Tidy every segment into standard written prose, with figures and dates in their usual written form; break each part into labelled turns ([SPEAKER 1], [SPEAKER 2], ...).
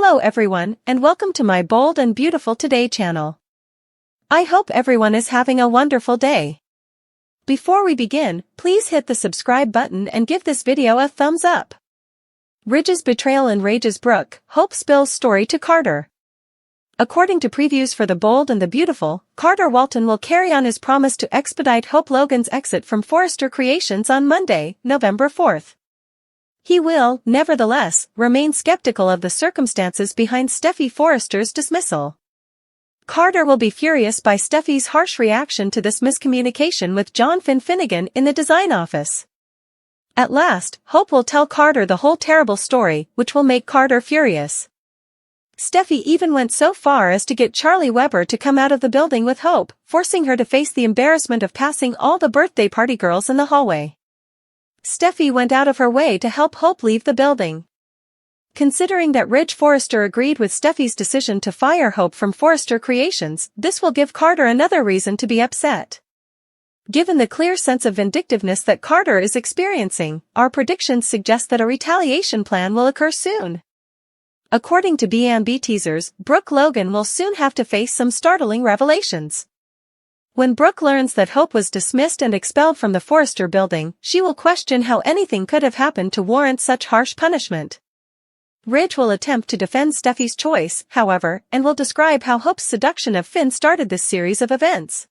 [SPEAKER 1] Hello everyone, and welcome to my Bold and Beautiful Today channel. I hope everyone is having a wonderful day. Before we begin, please hit the subscribe button and give this video a thumbs up. Ridge's betrayal enrages Brooke, Hope spills story to Carter. According to previews for The Bold and the Beautiful, Carter Walton will carry on his promise to expedite Hope Logan's exit from Forrester Creations on Monday, November 4th. He will, nevertheless, remain skeptical of the circumstances behind Steffi Forrester's dismissal. Carter will be furious by Steffi's harsh reaction to this miscommunication with John Finnegan in the design office. At last, Hope will tell Carter the whole terrible story, which will make Carter furious. Steffi even went so far as to get Charlie Weber to come out of the building with Hope, forcing her to face the embarrassment of passing all the birthday party girls in the hallway. Steffi went out of her way to help Hope leave the building. Considering that Ridge Forrester agreed with Steffi's decision to fire Hope from Forrester Creations, this will give Carter another reason to be upset. Given the clear sense of vindictiveness that Carter is experiencing, our predictions suggest that a retaliation plan will occur soon. According to B&B teasers, Brooke Logan will soon have to face some startling revelations. When Brooke learns that Hope was dismissed and expelled from the Forrester building, she will question how anything could have happened to warrant such harsh punishment. Ridge will attempt to defend Steffi's choice, however, and will describe how Hope's seduction of Finn started this series of events.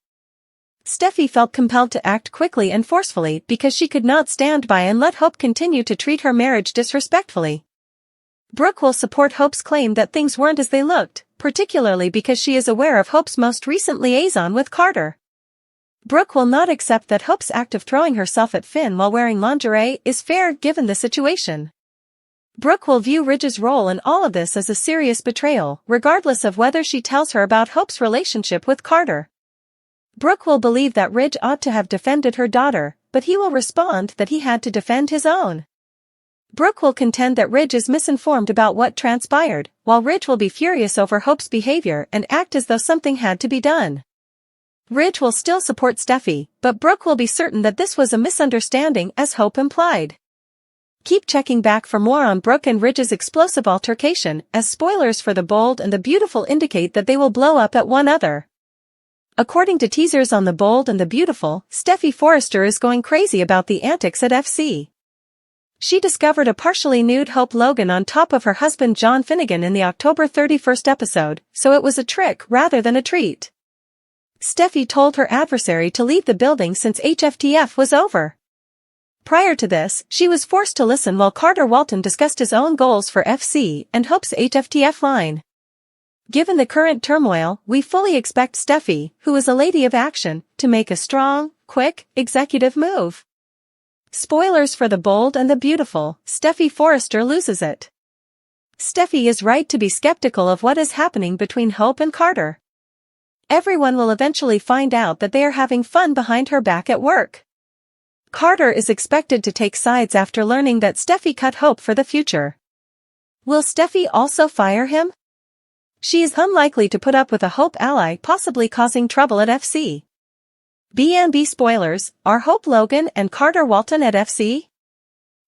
[SPEAKER 1] Steffi felt compelled to act quickly and forcefully because she could not stand by and let Hope continue to treat her marriage disrespectfully. Brooke will support Hope's claim that things weren't as they looked, particularly because she is aware of Hope's most recent liaison with Carter. Brooke will not accept that Hope's act of throwing herself at Finn while wearing lingerie is fair given the situation. Brooke will view Ridge's role in all of this as a serious betrayal, regardless of whether she tells her about Hope's relationship with Carter. Brooke will believe that Ridge ought to have defended her daughter, but he will respond that he had to defend his own. Brooke will contend that Ridge is misinformed about what transpired, while Ridge will be furious over Hope's behavior and act as though something had to be done. Ridge will still support Steffi, but Brooke will be certain that this was a misunderstanding as Hope implied. Keep checking back for more on Brooke and Ridge's explosive altercation, as spoilers for The Bold and the Beautiful indicate that they will blow up at one another. According to teasers on The Bold and the Beautiful, Steffi Forrester is going crazy about the antics at FC. She discovered a partially nude Hope Logan on top of her husband John Finnegan in the October 31st episode, so it was a trick rather than a treat. Steffi told her adversary to leave the building since HFTF was over. Prior to this, she was forced to listen while Carter Walton discussed his own goals for FC and Hope's HFTF line. Given the current turmoil, we fully expect Steffi, who is a lady of action, to make a strong, quick, executive move. Spoilers for The Bold and the Beautiful, Steffi Forrester loses it. Steffi is right to be skeptical of what is happening between Hope and Carter. Everyone will eventually find out that they are having fun behind her back at work. Carter is expected to take sides after learning that Steffi cut Hope for the future. Will Steffi also fire him? She is unlikely to put up with a Hope ally possibly causing trouble at FC. B&B spoilers, are Hope Logan and Carter Walton at FC?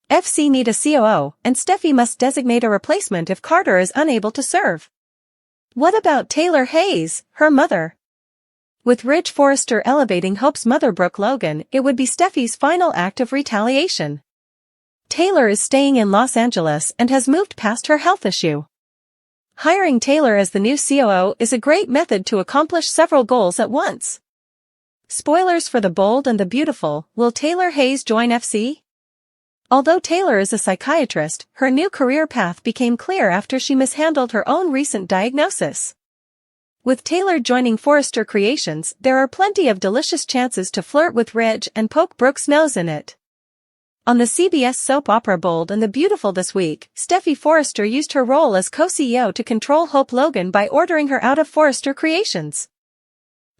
[SPEAKER 1] FC need a COO, and Steffi must designate a replacement if Carter is unable to serve. What about Taylor Hayes, her mother? With Ridge Forrester elevating Hope's mother Brooke Logan, it would be Steffi's final act of retaliation. Taylor is staying in Los Angeles and has moved past her health issue. Hiring Taylor as the new COO is a great method to accomplish several goals at once. Spoilers for The Bold and the Beautiful, will Taylor Hayes join FC? Although Taylor is a psychiatrist, her new career path became clear after she mishandled her own recent diagnosis. With Taylor joining Forrester Creations, there are plenty of delicious chances to flirt with Ridge and poke Brooke's nose in it. On the CBS soap opera Bold and the Beautiful this week, Steffi Forrester used her role as co-CEO to control Hope Logan by ordering her out of Forrester Creations.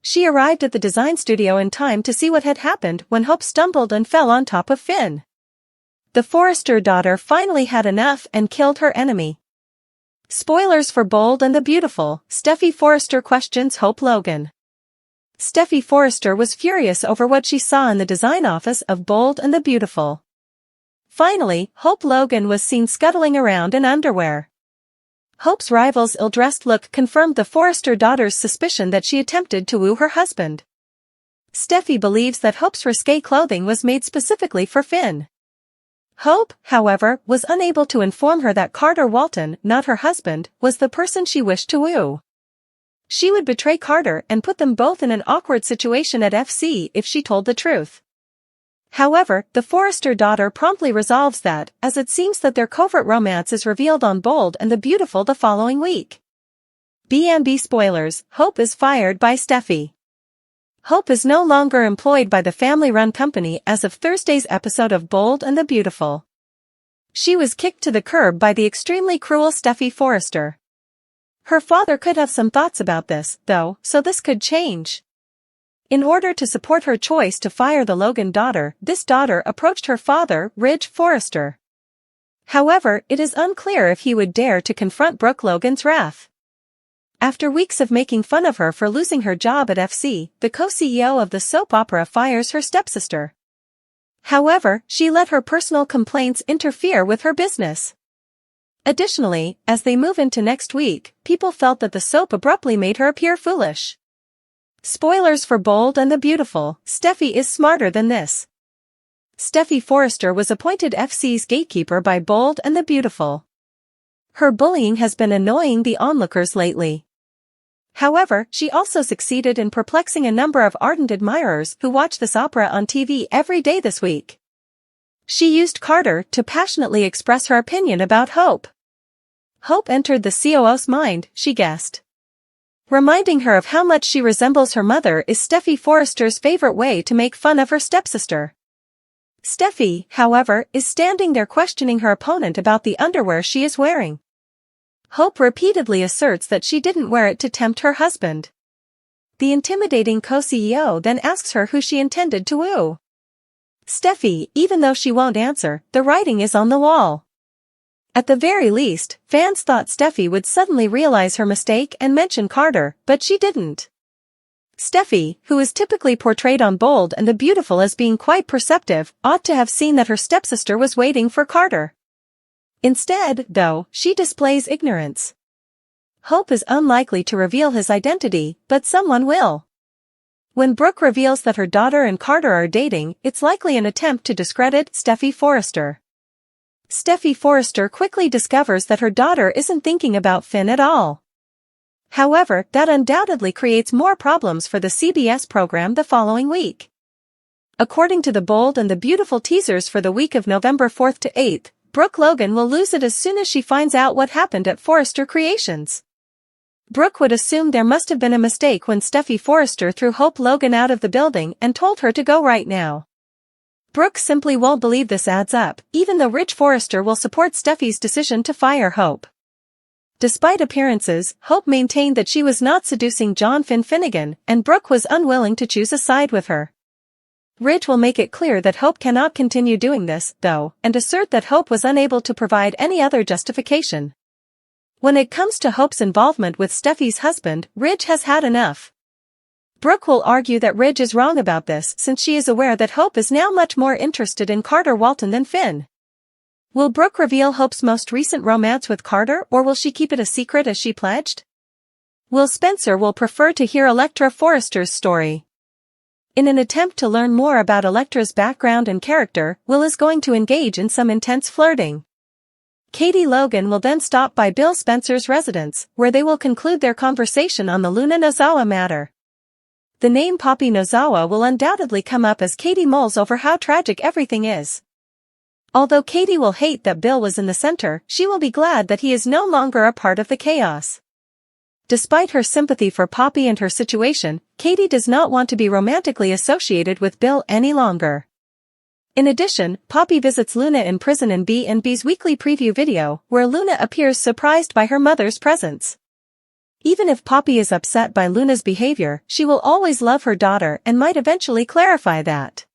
[SPEAKER 1] She arrived at the design studio in time to see what had happened when Hope stumbled and fell on top of Finn. The Forrester daughter finally had enough and killed her enemy. Spoilers for Bold and the Beautiful, Steffi Forrester questions Hope Logan. Steffi Forrester was furious over what she saw in the design office of Bold and the Beautiful. Finally, Hope Logan was seen scuttling around in underwear. Hope's rival's ill-dressed look confirmed the Forrester daughter's suspicion that she attempted to woo her husband. Steffi believes that Hope's risque clothing was made specifically for Finn. Hope, however, was unable to inform her that Carter Walton, not her husband, was the person she wished to woo. She would betray Carter and put them both in an awkward situation at FC if she told the truth. However, the Forrester daughter promptly resolves that, as it seems that their covert romance is revealed on Bold and the Beautiful the following week. B&B spoilers, Hope is fired by Steffi. Hope is no longer employed by the family-run company as of Thursday's episode of Bold and the Beautiful. She was kicked to the curb by the extremely cruel Steffi Forrester. Her father could have some thoughts about this, though, so this could change. In order to support her choice to fire the Logan daughter, this daughter approached her father, Ridge Forrester. However, it is unclear if he would dare to confront Brooke Logan's wrath. After weeks of making fun of her for losing her job at FC, the co-CEO of the soap opera fires her stepsister. However, she let her personal complaints interfere with her business. Additionally, as they move into next week, people felt that the soap abruptly made her appear foolish. Spoilers for Bold and the Beautiful, Steffi is smarter than this. Steffi Forrester was appointed FC's gatekeeper by Bold and the Beautiful. Her bullying has been annoying the onlookers lately. However, she also succeeded in perplexing a number of ardent admirers who watch this opera on TV every day this week. She used Carter to passionately express her opinion about Hope. Hope entered the COO's mind, she guessed. Reminding her of how much she resembles her mother is Steffi Forrester's favorite way to make fun of her stepsister. Steffi, however, is standing there questioning her opponent about the underwear she is wearing. Hope repeatedly asserts that she didn't wear it to tempt her husband. The intimidating co-CEO then asks her who she intended to woo. Steffi, even though she won't answer, the writing is on the wall. At the very least, fans thought Steffi would suddenly realize her mistake and mention Carter, but she didn't. Steffi, who is typically portrayed on Bold and the Beautiful as being quite perceptive, ought to have seen that her stepsister was waiting for Carter. Instead, though, she displays ignorance. Hope is unlikely to reveal his identity, but someone will. When Brooke reveals that her daughter and Carter are dating, it's likely an attempt to discredit Steffi Forrester. Steffi Forrester quickly discovers that her daughter isn't thinking about Finn at all. However, that undoubtedly creates more problems for the CBS program the following week. According to the Bold and the Beautiful teasers for the week of November 4th to 8th, Brooke Logan will lose it as soon as she finds out what happened at Forrester Creations. Brooke would assume there must have been a mistake when Steffi Forrester threw Hope Logan out of the building and told her to go right now. Brooke simply won't believe this adds up, even though Ridge Forrester will support Steffi's decision to fire Hope. Despite appearances, Hope maintained that she was not seducing John Finnegan, and Brooke was unwilling to choose a side with her. Ridge will make it clear that Hope cannot continue doing this, though, and assert that Hope was unable to provide any other justification. When it comes to Hope's involvement with Steffi's husband, Ridge has had enough. Brooke will argue that Ridge is wrong about this since she is aware that Hope is now much more interested in Carter Walton than Finn. Will Brooke reveal Hope's most recent romance with Carter, or will she keep it a secret as she pledged? Will Spencer will prefer to hear Elektra Forrester's story. In an attempt to learn more about Elektra's background and character, Will is going to engage in some intense flirting. Katie Logan will then stop by Bill Spencer's residence, where they will conclude their conversation on the Luna Nozawa matter. The name Poppy Nozawa will undoubtedly come up as Katie mulls over how tragic everything is. Although Katie will hate that Bill was in the center, she will be glad that he is no longer a part of the chaos. Despite her sympathy for Poppy and her situation, Katie does not want to be romantically associated with Bill any longer. In addition, Poppy visits Luna in prison in B&B's weekly preview video, where Luna appears surprised by her mother's presence. Even if Poppy is upset by Luna's behavior, she will always love her daughter and might eventually clarify that.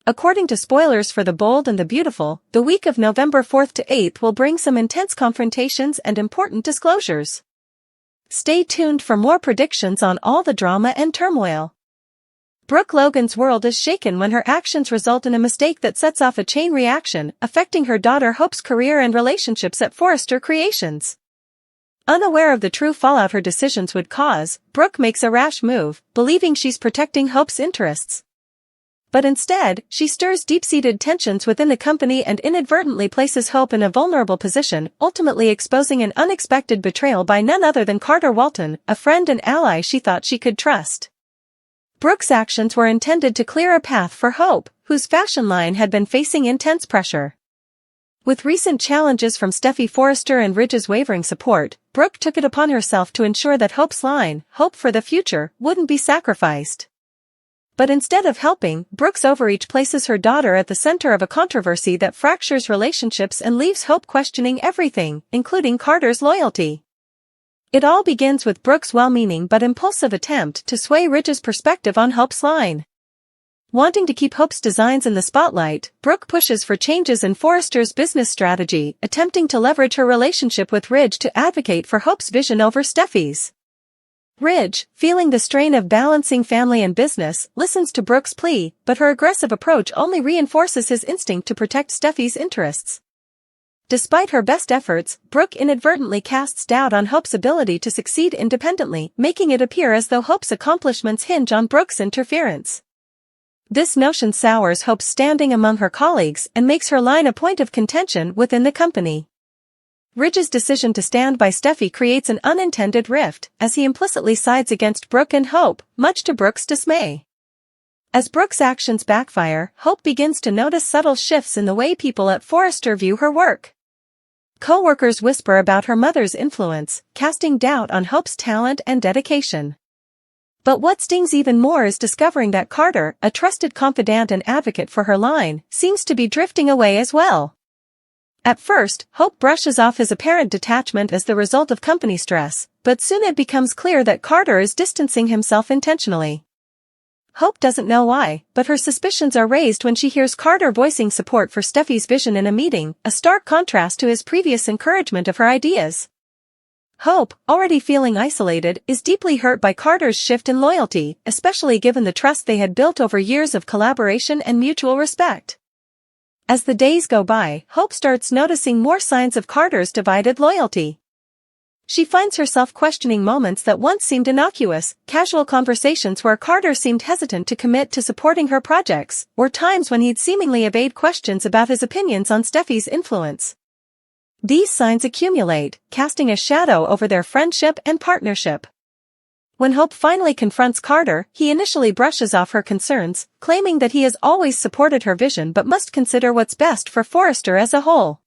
[SPEAKER 1] According to spoilers for The Bold and the Beautiful, the week of November 4th to 8th will bring some intense confrontations and important disclosures. Stay tuned for more predictions on all the drama and turmoil. Brooke Logan's world is shaken when her actions result in a mistake that sets off a chain reaction, affecting her daughter Hope's career and relationships at Forrester Creations. Unaware of the true fallout her decisions would cause, Brooke makes a rash move, believing she's protecting Hope's interests. But instead, she stirs deep-seated tensions within the company and inadvertently places Hope in a vulnerable position, ultimately exposing an unexpected betrayal by none other than Carter Walton, a friend and ally she thought she could trust. Brooke's actions were intended to clear a path for Hope, whose fashion line had been facing intense pressure. With recent challenges from Steffi Forrester and Ridge's wavering support, Brooke took it upon herself to ensure that Hope's line, Hope for the Future, wouldn't be sacrificed. But instead of helping, Brooke's overreach places her daughter at the center of a controversy that fractures relationships and leaves Hope questioning everything, including Carter's loyalty. It all begins with Brooke's well-meaning but impulsive attempt to sway Ridge's perspective on Hope's line. Wanting to keep Hope's designs in the spotlight, Brooke pushes for changes in Forrester's business strategy, attempting to leverage her relationship with Ridge to advocate for Hope's vision over Steffi's. Ridge, feeling the strain of balancing family and business, listens to Brooke's plea, but her aggressive approach only reinforces his instinct to protect Steffi's interests. Despite her best efforts, Brooke inadvertently casts doubt on Hope's ability to succeed independently, making it appear as though Hope's accomplishments hinge on Brooke's interference. This notion sours Hope's standing among her colleagues and makes her line a point of contention within the company. Ridge's decision to stand by Steffi creates an unintended rift, as he implicitly sides against Brooke and Hope, much to Brooke's dismay. As Brooke's actions backfire, Hope begins to notice subtle shifts in the way people at Forrester view her work. Co-workers whisper about her mother's influence, casting doubt on Hope's talent and dedication. But what stings even more is discovering that Carter, a trusted confidant and advocate for her line, seems to be drifting away as well. At first, Hope brushes off his apparent detachment as the result of company stress, but soon it becomes clear that Carter is distancing himself intentionally. Hope doesn't know why, but her suspicions are raised when she hears Carter voicing support for Steffi's vision in a meeting, a stark contrast to his previous encouragement of her ideas. Hope, already feeling isolated, is deeply hurt by Carter's shift in loyalty, especially given the trust they had built over years of collaboration and mutual respect. As the days go by, Hope starts noticing more signs of Carter's divided loyalty. She finds herself questioning moments that once seemed innocuous, casual conversations where Carter seemed hesitant to commit to supporting her projects, or times when he'd seemingly evade questions about his opinions on Steffi's influence. These signs accumulate, casting a shadow over their friendship and partnership. When Hope finally confronts Carter, he initially brushes off her concerns, claiming that he has always supported her vision but must consider what's best for Forrester as a whole.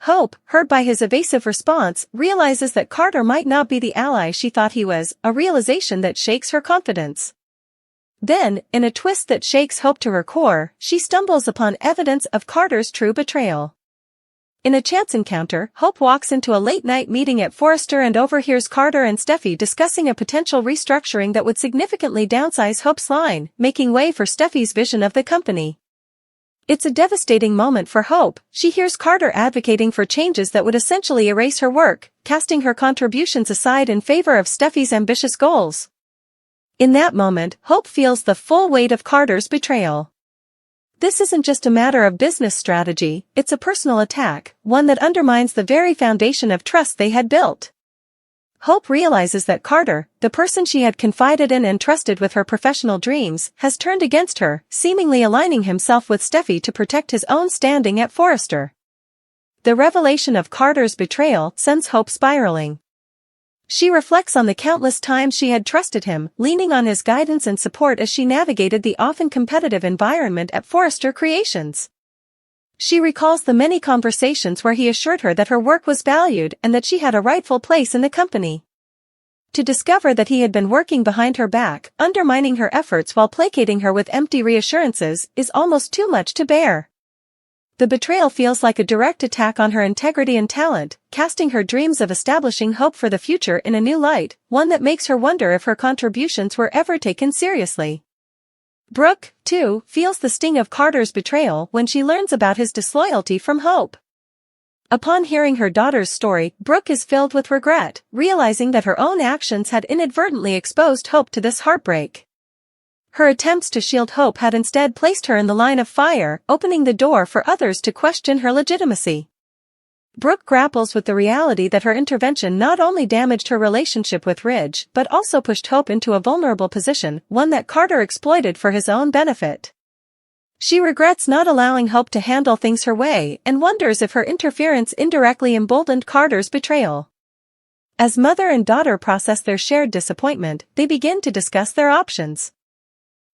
[SPEAKER 1] Hope, hurt by his evasive response, realizes that Carter might not be the ally she thought he was, a realization that shakes her confidence. Then, in a twist that shakes Hope to her core, she stumbles upon evidence of Carter's true betrayal. In a chance encounter, Hope walks into a late-night meeting at Forrester and overhears Carter and Steffi discussing a potential restructuring that would significantly downsize Hope's line, making way for Steffi's vision of the company. It's a devastating moment for Hope. She hears Carter advocating for changes that would essentially erase her work, casting her contributions aside in favor of Steffi's ambitious goals. In that moment, Hope feels the full weight of Carter's betrayal. This isn't just a matter of business strategy, it's a personal attack, one that undermines the very foundation of trust they had built. Hope realizes that Carter, the person she had confided in and trusted with her professional dreams, has turned against her, seemingly aligning himself with Steffi to protect his own standing at Forrester. The revelation of Carter's betrayal sends Hope spiraling. She reflects on the countless times she had trusted him, leaning on his guidance and support as she navigated the often competitive environment at Forrester Creations. She recalls the many conversations where he assured her that her work was valued and that she had a rightful place in the company. To discover that he had been working behind her back, undermining her efforts while placating her with empty reassurances, is almost too much to bear. The betrayal feels like a direct attack on her integrity and talent, casting her dreams of establishing Hope for the future in a new light, one that makes her wonder if her contributions were ever taken seriously. Brooke, too, feels the sting of Carter's betrayal when she learns about his disloyalty from Hope. Upon hearing her daughter's story, Brooke is filled with regret, realizing that her own actions had inadvertently exposed Hope to this heartbreak. Her attempts to shield Hope had instead placed her in the line of fire, opening the door for others to question her legitimacy. Brooke grapples with the reality that her intervention not only damaged her relationship with Ridge but also pushed Hope into a vulnerable position, one that Carter exploited for his own benefit. She regrets not allowing Hope to handle things her way and wonders if her interference indirectly emboldened Carter's betrayal. As mother and daughter process their shared disappointment, they begin to discuss their options.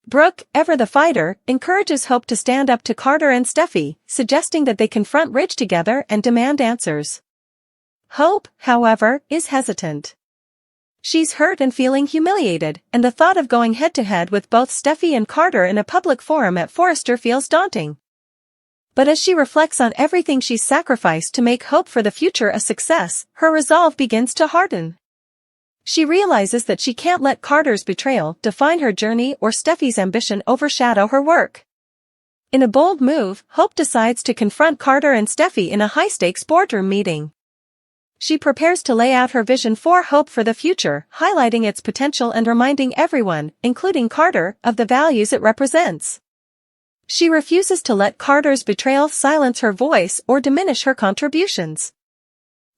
[SPEAKER 1] Brooke, ever the fighter, encourages Hope to stand up to Carter and Steffi, suggesting that they confront Ridge together and demand answers. Hope, however, is hesitant. She's hurt and feeling humiliated, and the thought of going head-to-head with both Steffi and Carter in a public forum at Forrester feels daunting. But as she reflects on everything she's sacrificed to make Hope for the future a success, her resolve begins to harden. She realizes that she can't let Carter's betrayal define her journey or Steffi's ambition overshadow her work. In a bold move, Hope decides to confront Carter and Steffi in a high-stakes boardroom meeting. She prepares to lay out her vision for Hope for the future, highlighting its potential and reminding everyone, including Carter, of the values it represents. She refuses to let Carter's betrayal silence her voice or diminish her contributions.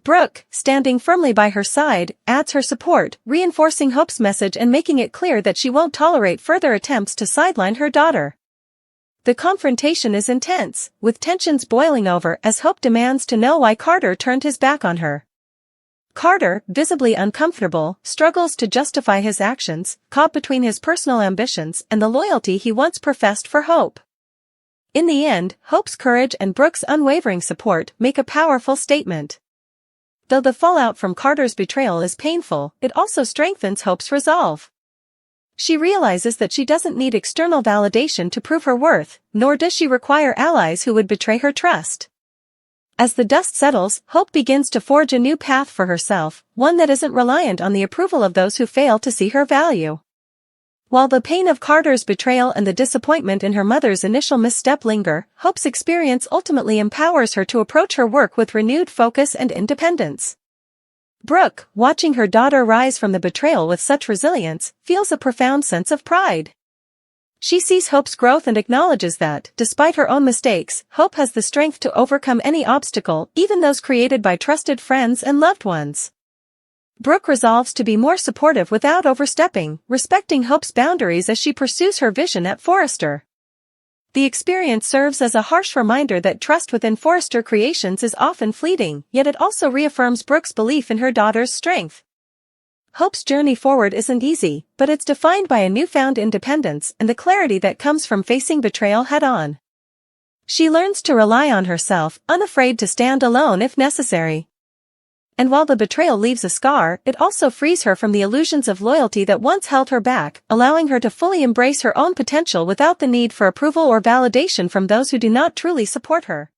[SPEAKER 1] Brooke, standing firmly by her side, adds her support, reinforcing Hope's message and making it clear that she won't tolerate further attempts to sideline her daughter. The confrontation is intense, with tensions boiling over as Hope demands to know why Carter turned his back on her. Carter, visibly uncomfortable, struggles to justify his actions, caught between his personal ambitions and the loyalty he once professed for Hope. In the end, Hope's courage and Brooke's unwavering support make a powerful statement. Though the fallout from Carter's betrayal is painful, it also strengthens Hope's resolve. She realizes that she doesn't need external validation to prove her worth, nor does she require allies who would betray her trust. As the dust settles, Hope begins to forge a new path for herself, one that isn't reliant on the approval of those who fail to see her value. While the pain of Carter's betrayal and the disappointment in her mother's initial misstep linger, Hope's experience ultimately empowers her to approach her work with renewed focus and independence. Brooke, watching her daughter rise from the betrayal with such resilience, feels a profound sense of pride. She sees Hope's growth and acknowledges that, despite her own mistakes, Hope has the strength to overcome any obstacle, even those created by trusted friends and loved ones. Brooke resolves to be more supportive without overstepping, respecting Hope's boundaries as she pursues her vision at Forrester. The experience serves as a harsh reminder that trust within Forrester Creations is often fleeting, yet it also reaffirms Brooke's belief in her daughter's strength. Hope's journey forward isn't easy, but it's defined by a newfound independence and the clarity that comes from facing betrayal head-on. She learns to rely on herself, unafraid to stand alone if necessary. And while the betrayal leaves a scar, it also frees her from the illusions of loyalty that once held her back, allowing her to fully embrace her own potential without the need for approval or validation from those who do not truly support her.